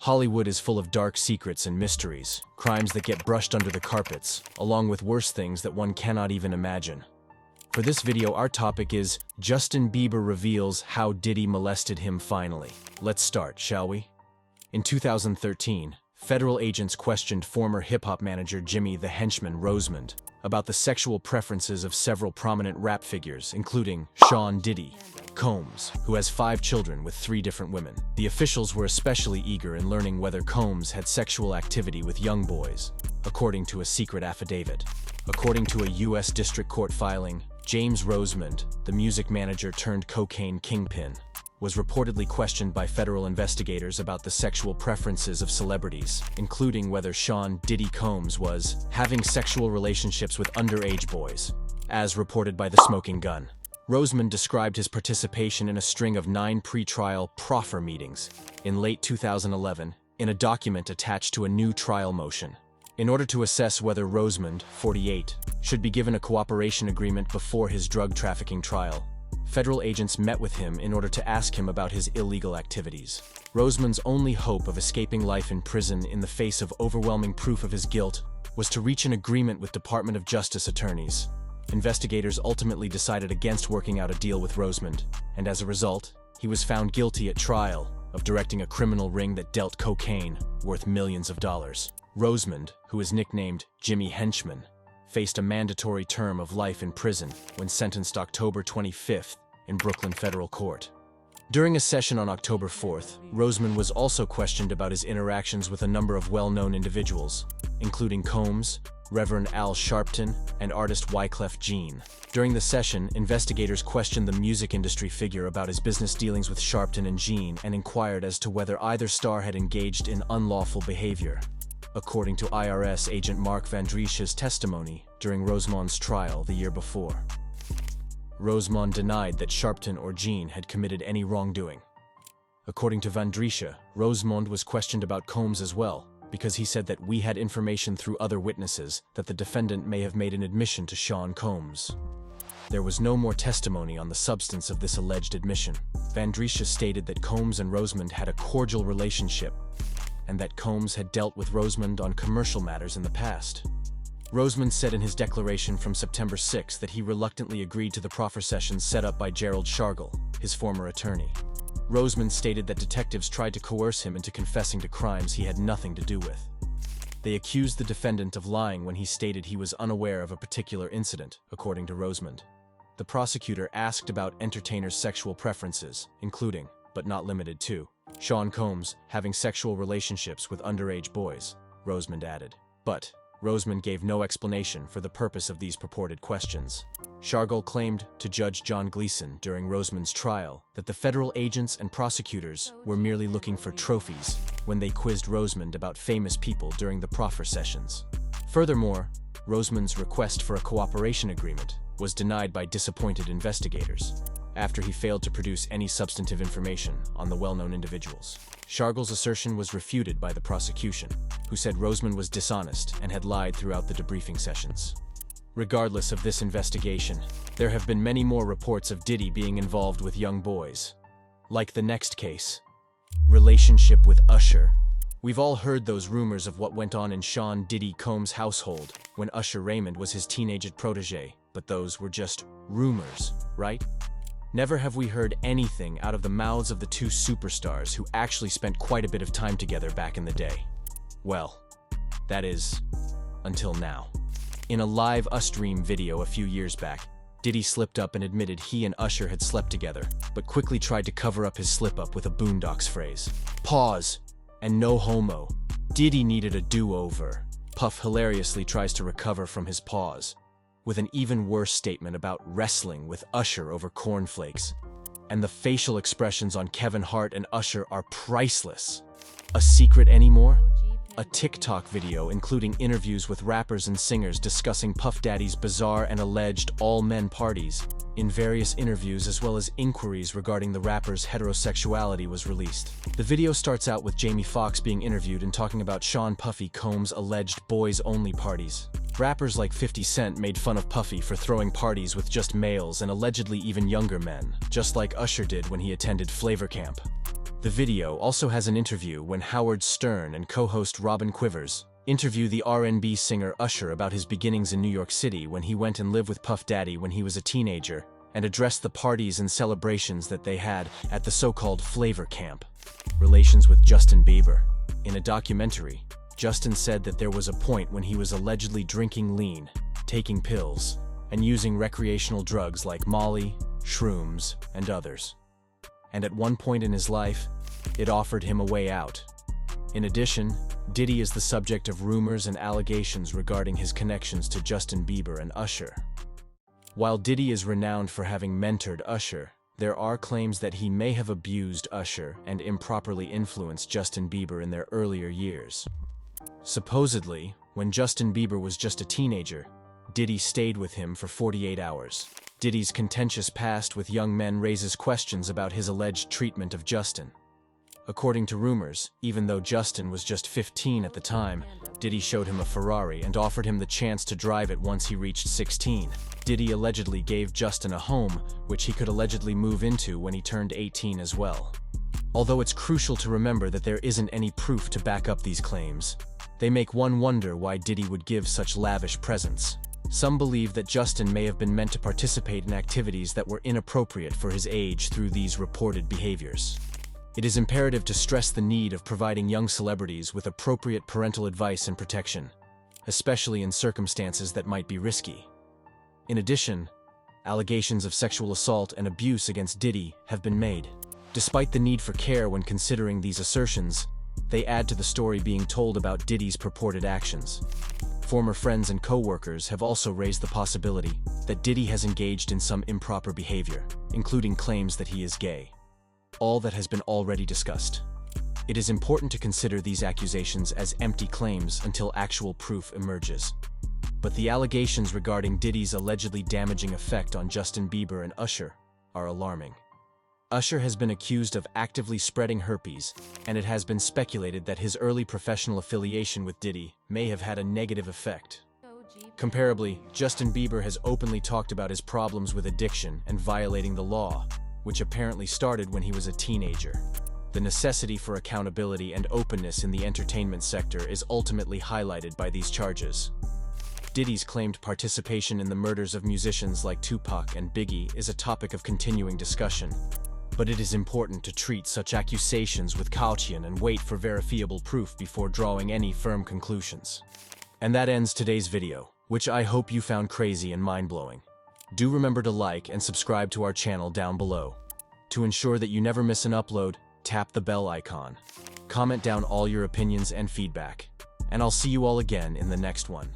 Hollywood is full of dark secrets and mysteries, crimes that get brushed under the carpets, along with worse things that one cannot even imagine. For this video, our topic is Justin Bieber reveals how Diddy molested him finally. Let's start, shall we? In 2013, federal agents questioned former hip-hop manager Jimmy the Henchman Rosemond about the sexual preferences of several prominent rap figures, including Sean Diddy Combs, who has 5 children with 3 different women. The officials were especially eager in learning whether Combs had sexual activity with young boys, according to a secret affidavit. According to a U.S. District Court filing, James Rosemond, the music manager turned cocaine kingpin, was reportedly questioned by federal investigators about the sexual preferences of celebrities, including whether Sean Diddy Combs was having sexual relationships with underage boys, as reported by The Smoking Gun. Rosemond described his participation in a string of 9 pre-trial proffer meetings in late 2011 in a document attached to a new trial motion. In order to assess whether Rosemond, 48, should be given a cooperation agreement before his drug trafficking trial, federal agents met with him in order to ask him about his illegal activities. Rosemond's only hope of escaping life in prison in the face of overwhelming proof of his guilt was to reach an agreement with Department of Justice attorneys. Investigators ultimately decided against working out a deal with Rosemond, and as a result, he was found guilty at trial of directing a criminal ring that dealt cocaine worth millions of dollars. Rosemond, who is nicknamed Jimmy Henchman, faced a mandatory term of life in prison when sentenced October 25th in Brooklyn Federal Court. During a session on October 4th, Rosemond was also questioned about his interactions with a number of well-known individuals, including Combs, Reverend Al Sharpton, and artist Wyclef Jean. During the session, investigators questioned the music industry figure about his business dealings with Sharpton and Jean and inquired as to whether either star had engaged in unlawful behavior. According to IRS agent Mark Vandriescha's testimony during Rosemond's trial the year before, Rosemond denied that Sharpton or Jean had committed any wrongdoing. According to Vandriescha, Rosemond was questioned about Combs as well, because he said that we had information through other witnesses that the defendant may have made an admission to Sean Combs. There was no more testimony on the substance of this alleged admission. Vandriescha stated that Combs and Rosemond had a cordial relationship, and that Combs had dealt with Rosemond on commercial matters in the past. Rosemond said in his declaration from September 6 that he reluctantly agreed to the proffer sessions set up by Gerald Shargel, his former attorney. Rosemond stated that detectives tried to coerce him into confessing to crimes he had nothing to do with. They accused the defendant of lying when he stated he was unaware of a particular incident, according to Rosemond. The prosecutor asked about entertainers' sexual preferences, including, but not limited to, Sean Combs having sexual relationships with underage boys, Rosemond added. But Rosemond gave no explanation for the purpose of these purported questions. Shargel claimed to Judge John Gleeson during Rosemond's trial that the federal agents and prosecutors were merely looking for trophies when they quizzed Rosemond about famous people during the proffer sessions. Furthermore, Rosemond's request for a cooperation agreement was denied by disappointed investigators after he failed to produce any substantive information on the well-known individuals. Shargel's assertion was refuted by the prosecution, who said Rosemond was dishonest and had lied throughout the debriefing sessions. Regardless of this investigation, there have been many more reports of Diddy being involved with young boys. Like the next case, relationship with Usher. We've all heard those rumors of what went on in Sean Diddy Combs' household when Usher Raymond was his teenage protege, but those were just rumors, right? Never have we heard anything out of the mouths of the 2 superstars who actually spent quite a bit of time together back in the day. Well, that is, until now. In a live Ustream video a few years back, Diddy slipped up and admitted he and Usher had slept together, but quickly tried to cover up his slip-up with a Boondocks phrase. Pause. And no homo. Diddy needed a do-over. Puff hilariously tries to recover from his pause, with an even worse statement about wrestling with Usher over cornflakes. And the facial expressions on Kevin Hart and Usher are priceless. A secret anymore? A TikTok video including interviews with rappers and singers discussing Puff Daddy's bizarre and alleged all-men parties in various interviews, as well as inquiries regarding the rapper's heterosexuality, was released. The video starts out with Jamie Foxx being interviewed and talking about Sean Puffy Combs' alleged boys-only parties. Rappers like 50 Cent made fun of Puffy for throwing parties with just males and allegedly even younger men, just like Usher did when he attended Flavor Camp. The video also has an interview when Howard Stern and co-host Robin Quivers interview the R&B singer Usher about his beginnings in New York City when he went and lived with Puff Daddy when he was a teenager, and addressed the parties and celebrations that they had at the so-called Flavor Camp. Relations with Justin Bieber. In a documentary, Justin said that there was a point when he was allegedly drinking lean, taking pills, and using recreational drugs like Molly, shrooms, and others. And at one point in his life, it offered him a way out. In addition, Diddy is the subject of rumors and allegations regarding his connections to Justin Bieber and Usher. While Diddy is renowned for having mentored Usher, there are claims that he may have abused Usher and improperly influenced Justin Bieber in their earlier years. Supposedly, when Justin Bieber was just a teenager, Diddy stayed with him for 48 hours. Diddy's contentious past with young men raises questions about his alleged treatment of Justin. According to rumors, even though Justin was just 15 at the time, Diddy showed him a Ferrari and offered him the chance to drive it once he reached 16. Diddy allegedly gave Justin a home, which he could allegedly move into when he turned 18 as well. Although it's crucial to remember that there isn't any proof to back up these claims, they make one wonder why Diddy would give such lavish presents. Some believe that Justin may have been meant to participate in activities that were inappropriate for his age through these reported behaviors. It is imperative to stress the need of providing young celebrities with appropriate parental advice and protection, especially in circumstances that might be risky. In addition, allegations of sexual assault and abuse against Diddy have been made. Despite the need for care when considering these assertions, they add to the story being told about Diddy's purported actions. Former friends and co-workers have also raised the possibility that Diddy has engaged in some improper behavior, including claims that he is gay. All that has been already discussed. It is important to consider these accusations as empty claims until actual proof emerges. But the allegations regarding Diddy's allegedly damaging effect on Justin Bieber and Usher are alarming. Usher has been accused of actively spreading herpes, and it has been speculated that his early professional affiliation with Diddy may have had a negative effect. Comparably, Justin Bieber has openly talked about his problems with addiction and violating the law, which apparently started when he was a teenager. The necessity for accountability and openness in the entertainment sector is ultimately highlighted by these charges. Diddy's claimed participation in the murders of musicians like Tupac and Biggie is a topic of continuing discussion, but it is important to treat such accusations with caution and wait for verifiable proof before drawing any firm conclusions. And that ends today's video, which I hope you found crazy and mind-blowing. Do remember to like and subscribe to our channel down below. To ensure that you never miss an upload, tap the bell icon. Comment down all your opinions and feedback. And I'll see you all again in the next one.